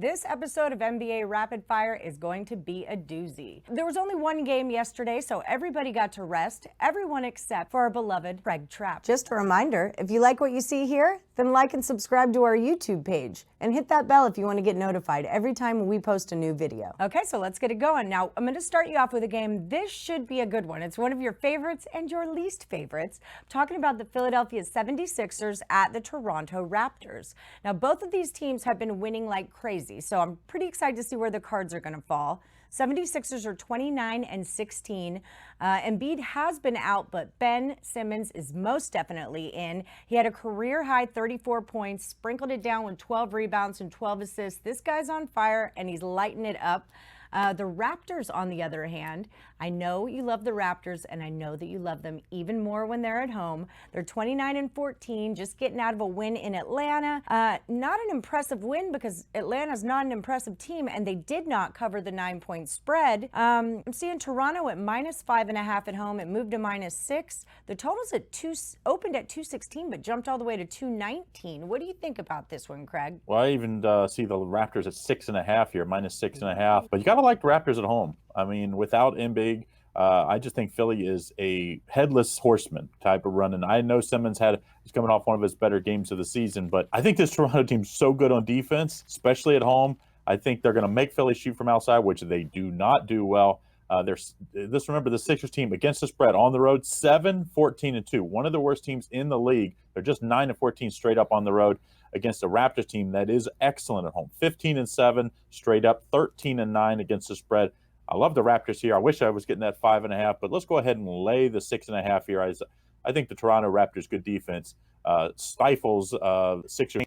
This episode of NBA Rapid Fire is going to be a doozy. There was only one game yesterday, so everybody got to rest, everyone except for our beloved Craig Trapp. Just a reminder, if you like what you see here, then like and subscribe to our YouTube page and hit that bell if you want to get notified every time we post a new video. Okay, so let's get it going. Now, I'm going to start you off with a game. This should be a good one. It's one of your favorites and your least favorites. I'm talking about the Philadelphia 76ers at the Toronto Raptors. Now, both of these teams have been winning like crazy, so I'm pretty excited to see where the cards are going to fall. 76ers are 29-16. Embiid has been out, but Ben Simmons is most definitely in. He had a career-high 34 points, sprinkled it down with 12 rebounds and 12 assists. This guy's on fire, and he's lighting it up. The Raptors, on the other hand, I know you love the Raptors, and I know that you love them even more when they're at home. They're 29-14, just getting out of a win in Atlanta. Not an impressive win because Atlanta's not an impressive team, and they did not cover the 9-point spread. I'm seeing Toronto at -5.5 at home. It moved to -6. The total's at opened at 216, but jumped all the way to 219. What do you think about this one, Craig? Well, I even see the Raptors at 6.5 here, -6.5. But you got to like the Raptors at home. I mean, without Embiid, I just think Philly is a headless horseman type of run. And I know Simmons he's coming off one of his better games of the season, but I think this Toronto team's so good on defense, especially at home. I think they're going to make Philly shoot from outside, which they do not do well. Remember the Sixers team against the spread on the road, 7-14-2, one of the worst teams in the league. They're just 9-14 straight up on the road against a Raptors team that is excellent at home, 15-7 straight up, 13-9 against the spread. I love the Raptors here. I wish I was getting that 5.5, but let's go ahead and lay the 6.5 here. I think the Toronto Raptors good defense stifles Sixers.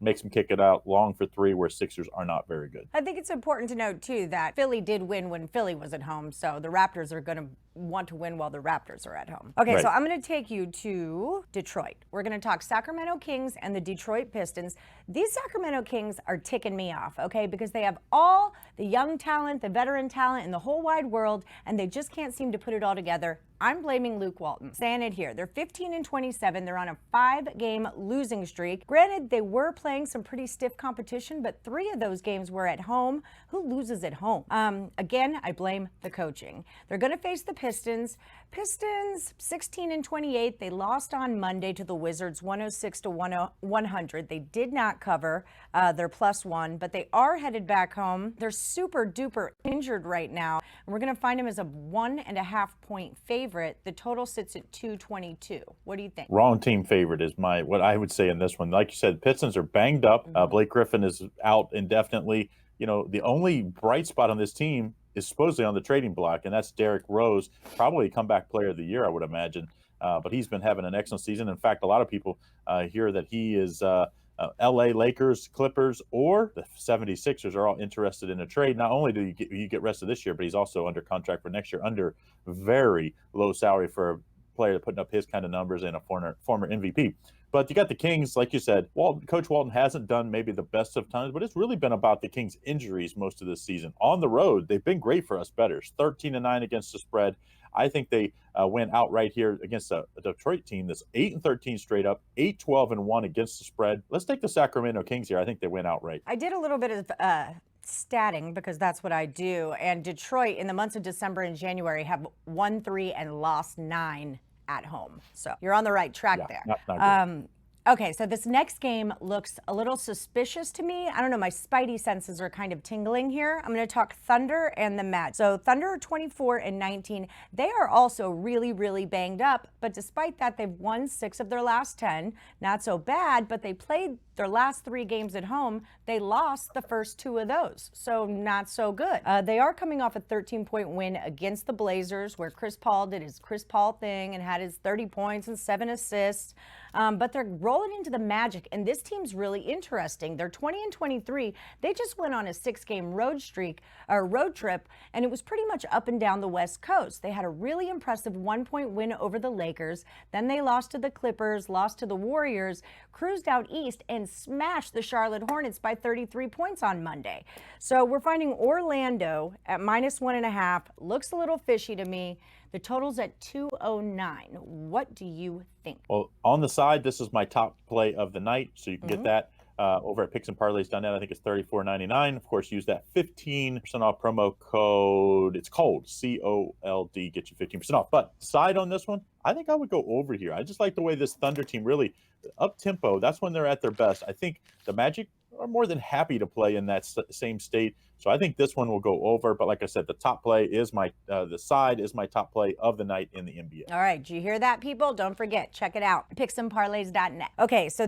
Makes them kick it out long for three, where Sixers are not very good. I think it's important to note, too, that Philly did win when Philly was at home, so the Raptors are going to want to win while the Raptors are at home. Okay, right. So I'm going to take you to Detroit. We're going to talk Sacramento Kings and the Detroit Pistons. These Sacramento Kings are ticking me off, okay, because they have all the young talent, the veteran talent in the whole wide world, and they just can't seem to put it all together. I'm blaming Luke Walton. Saying it here. They're 15-27. They're on a 5-game losing streak. Granted, they were playing some pretty stiff competition, but 3 of those games were at home. Who loses at home? Again, I blame the coaching. They're going to face the Pistons. Pistons 16-28. They lost on Monday to the Wizards 106-100. They did not cover their +1, but they are headed back home. They're super duper injured right now, and we're going to find them as a 1.5-point favorite. The total sits at 222. What do you think? Wrong team favorite is what I would say in this one. Like you said, Pistons are banged up. Blake Griffin is out indefinitely. You know, the only bright spot on this team is supposedly on the trading block, and that's Derrick Rose, probably comeback player of the year, I would imagine. But he's been having an excellent season. In fact, a lot of people hear that he is LA Lakers, Clippers, or the 76ers are all interested in a trade. Not only do you get rested this year, but he's also under contract for next year under very low salary for a player putting up his kind of numbers and a former MVP. But you got the Kings, like you said. Coach Walton hasn't done maybe the best of times, but it's really been about the Kings' injuries most of this season. On the road, they've been great for us bettors. 13-9 against the spread. I think they win outright here against a Detroit team that's 8-13 straight up, 8-12-1 against the spread. Let's take the Sacramento Kings here. I think they win outright. I did a little bit of statting because that's what I do. And Detroit, in the months of December and January, have won 3 and lost 9 at home. So you're on the right track there. Not good. Okay, so this next game looks a little suspicious to me. I don't know, my spidey senses are kind of tingling here. I'm going to talk Thunder and the Magic. So Thunder are 24-19. They are also really, really banged up, but despite that, they've won 6 of their last 10. Not so bad, but they played their last 3 games at home. They lost the first 2 of those, so not so good. They are coming off a 13-point win against the Blazers, where Chris Paul did his Chris Paul thing and had his 30 points and 7 assists. But they're rolling into the Magic, and this team's really interesting. They're 20-23. They just went on a 6-game road trip, and it was pretty much up and down the West Coast. They had a really impressive 1-point win over the Lakers. Then they lost to the Clippers, lost to the Warriors, cruised out east, and smashed the Charlotte Hornets by 33 points on Monday. So we're finding Orlando at -1.5. Looks a little fishy to me. The total's at 209. What do you think? Well, on the side, this is my top play of the night, so you can get that. over at picksandparlays.net. I think it's $34.99. Of course, use that 15% off promo code. It's cold, COLD, get you 15% off. But side on this one, I think I would go over here. I just like the way this Thunder team really up tempo. That's when they're at their best. I think the Magic are more than happy to play in that same state. So I think this one will go over. But like I said, the top play is the side is my top play of the night in the NBA. All right. Do you hear that, people? Don't forget, check it out. Picksandparlays.net. Okay. So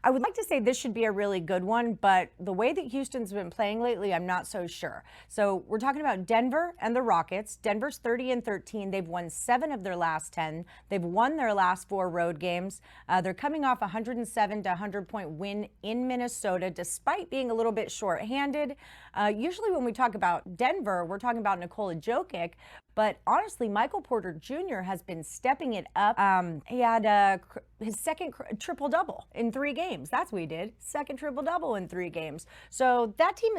I would like to say this should be a really good one, but the way that Houston's been playing lately, I'm not so sure. So we're talking about Denver and the Rockets. Denver's 30-13. They've won 7 of their last 10. They've won their last 4 road games. They're coming off a 107 to 100-point win in Minnesota, despite being a little bit shorthanded. Usually when we talk about Denver, we're talking about Nikola Jokic. But honestly, Michael Porter Jr. has been stepping it up. He had his second triple-double in 3 games. That's what he did. Second triple-double in 3 games. So that team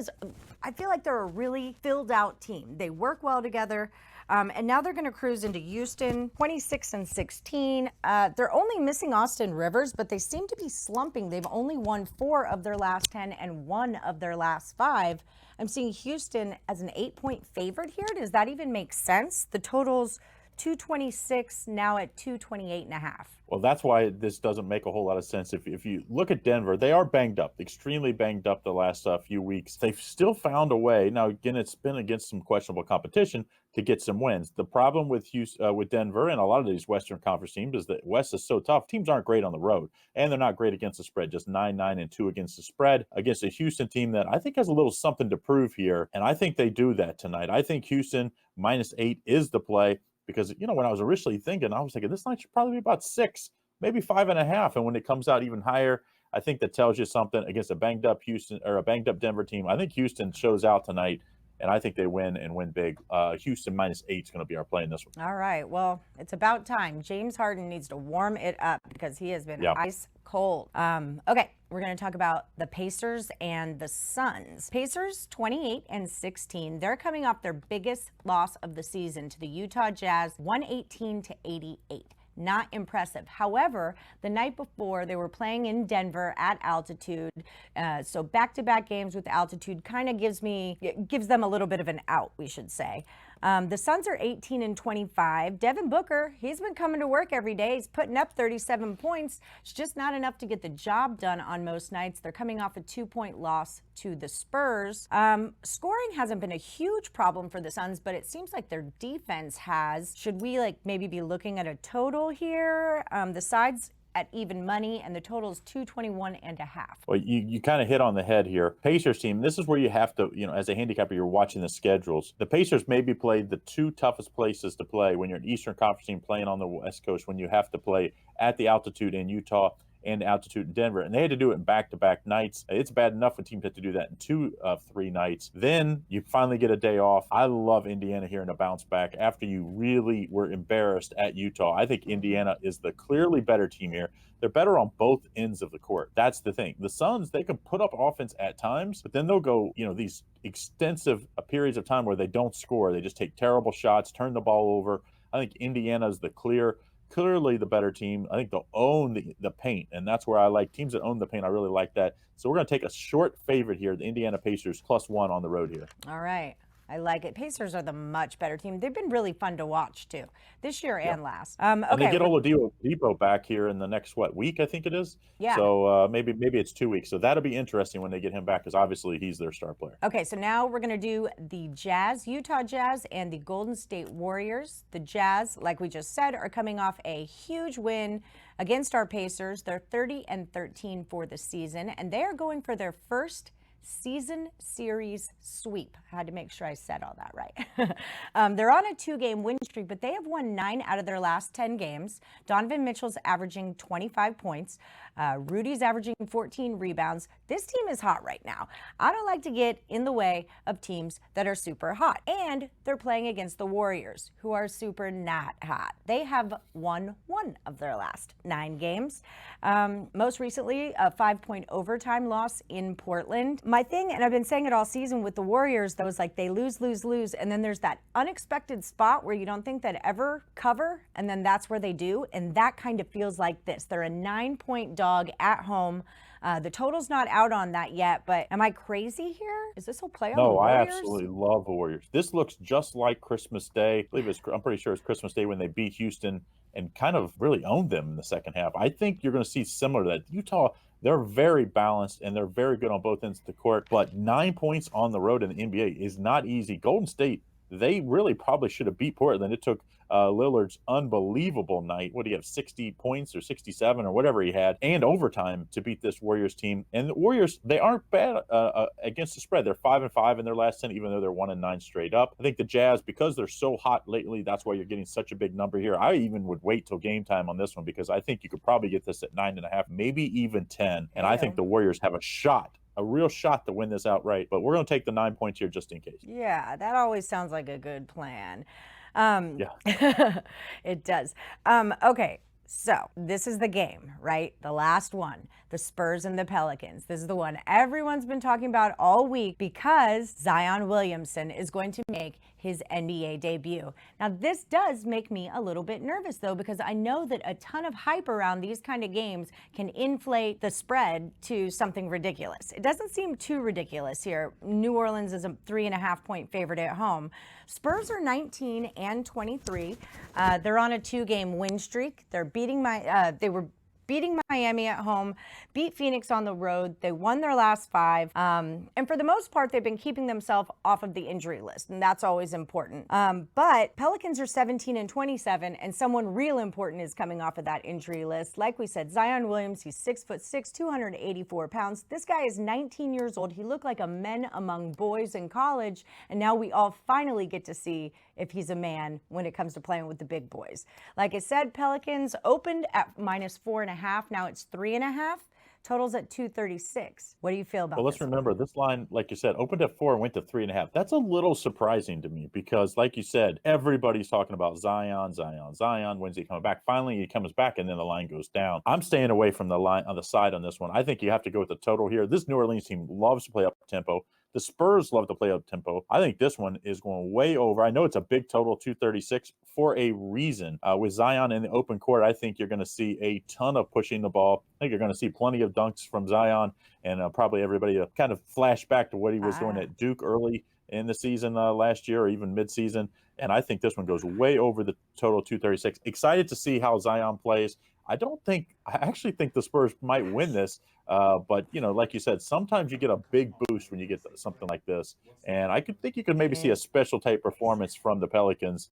I feel like they're a really filled-out team. They work well together. And now they're going to cruise into Houston, 26-16. They're only missing Austin Rivers, but they seem to be slumping. They've only won 4 of their last 10 and 1 of their last 5. I'm seeing Houston as an 8-point favorite here. Does that even make sense? The total's 226, now at 228.5. Well, that's why this doesn't make a whole lot of sense. If you look at Denver, they are banged up, extremely banged up the last few weeks. They've still found a way. Now, again, it's been against some questionable competition to get some wins. The problem with Denver and a lot of these Western Conference teams is that West is so tough. Teams aren't great on the road, and they're not great against the spread, just 9-9-2 against the spread, against a Houston team that I think has a little something to prove here, and I think they do that tonight. I think Houston -8 is the play. Because, when I was originally thinking, I was thinking this line should probably be about 6, maybe 5.5. And when it comes out even higher, I think that tells you something against a banged up Houston or a banged up Denver team. I think Houston shows out tonight, and I think they win and win big. Houston -8 is going to be our play in this one. All right. Well, it's about time. James Harden needs to warm it up because he has been ice cold. Okay. We're going to talk about the Pacers and the Suns. Pacers 28-16. They're coming off their biggest loss of the season to the Utah Jazz, 118-88. Not impressive. However, the night before they were playing in Denver at altitude. So back-to-back games with altitude kind of gives them a little bit of an out, we should say. The Suns are 18-25. Devin Booker, he's been coming to work every day. He's putting up 37 points. It's just not enough to get the job done on most nights. They're coming off a 2-point loss to the Spurs. Scoring hasn't been a huge problem for the Suns, but it seems like their defense has. Should we maybe be looking at a total here? The sides at even money, and the total is 221.5. Well, you kind of hit on the head here. Pacers team, this is where you have to, as a handicapper, you're watching the schedules. The Pacers maybe played the 2 toughest places to play when you're an Eastern Conference team playing on the West Coast, when you have to play at the altitude in Utah and altitude in Denver. And they had to do it in back-to-back nights. It's bad enough when teams have to do that in 2 of 3 nights. Then you finally get a day off. I love Indiana here in a bounce back after you really were embarrassed at Utah. I think Indiana is the clearly better team here. They're better on both ends of the court. That's the thing. The Suns, they can put up offense at times, but then they'll go, these extensive periods of time where they don't score. They just take terrible shots, turn the ball over. I think Indiana is clearly the better team. I think they'll own the paint, and that's where I like teams that own the paint. I really like that. So we're going to take a short favorite here, the Indiana Pacers +1 on the road here. All right. I like it. Pacers are the much better team. They've been really fun to watch, too, this year and last. Okay. And they get Oladipo back here in the next, week, I think it is? Yeah. So maybe it's 2 weeks. So that'll be interesting when they get him back because obviously he's their star player. Okay, so now we're going to do the Jazz, Utah Jazz, and the Golden State Warriors. The Jazz, like we just said, are coming off a huge win against our Pacers. They're 30-13 for the season, and they are going for their first season series sweep. I had to make sure I said all that right. They're on a 2-game win streak, but they have won 9 out of their last 10 games. Donovan Mitchell's averaging 25 points. Rudy's averaging 14 rebounds. This team is hot right now. I don't like to get in the way of teams that are super hot. And they're playing against the Warriors, who are super not hot. They have won 1 of their last 9 games. Most recently, a 5-point overtime loss in Portland. My thing, and I've been saying it all season with the Warriors, though, is they lose, and then there's that unexpected spot where you don't think they'd ever cover, and then that's where they do, and that kind of feels like this. They're a 9-point dog at home The total's not out on that yet, but am I crazy here? Is this a play on the No, I Warriors? absolutely love the Warriors. This looks just like Christmas Day. I believe I'm pretty sure it's Christmas Day when they beat Houston and kind of really owned them in the second half. I think you're going to see similar to that. Utah, they're very balanced and they're very good on both ends of the court, but 9 points on the road in the NBA is not easy. Golden State, they really probably should have beat Portland. It took Lillard's unbelievable night. What do you have, 60 points or 67 or whatever he had, and overtime to beat this Warriors team. And the Warriors, they aren't bad against the spread. They're 5-5 in their last 10, even though they're 1-9 straight up. I think the Jazz, because they're so hot lately, that's why you're getting such a big number here. I even would wait till game time on this one because I think you could probably get this at 9.5, maybe even 10. And I think the Warriors have a real shot to win this outright, but we're going to take the 9 points here just in case. Yeah, that always sounds like a good plan. Yeah. It does. Okay, so this is the game, right? The last one, the Spurs and the Pelicans. This is the one everyone's been talking about all week because Zion Williamson is going to make his NBA debut. Now, this does make me a little bit nervous, though, because I know that a ton of hype around these kind of games can inflate the spread to something ridiculous. It doesn't seem too ridiculous here. New Orleans is a 3.5-point favorite at home. Spurs are 19-23. They're on a 2-game win streak. They were beating Miami at home, beat Phoenix on the road. They won their last 5. And for the most part, they've been keeping themselves off of the injury list, and that's always important. But Pelicans are 17-27, and someone real important is coming off of that injury list. Like we said, Zion Williams, he's 6'6", 284 pounds. This guy is 19 years old. He looked like a man among boys in college, and now we all finally get to see if he's a man when it comes to playing with the big boys. Like I said, Pelicans opened at -4.5. Now it's 3.5. Totals at 236. What do you feel about this? Well, let's remember this line, like you said, opened at 4 and went to 3.5. That's a little surprising to me because, like you said, everybody's talking about Zion. When's he coming back? Finally, he comes back, and then the line goes down. I'm staying away from the line on the side on this one. I think you have to go with the total here. This New Orleans team loves to play up tempo. The Spurs love to play up tempo. I think this one is going way over. I know it's a big total, 236, for a reason. With Zion in the open court, I think you're going to see a ton of pushing the ball. I think you're going to see plenty of dunks from Zion, and probably everybody to kind of flash back to what he was doing at Duke early in the season last year or even midseason. And I think this one goes way over the total 236. Excited to see how Zion plays. I actually think the Spurs might win this. But, like you said, sometimes you get a big boost when you get something like this. And I think you could maybe see a special type performance from the Pelicans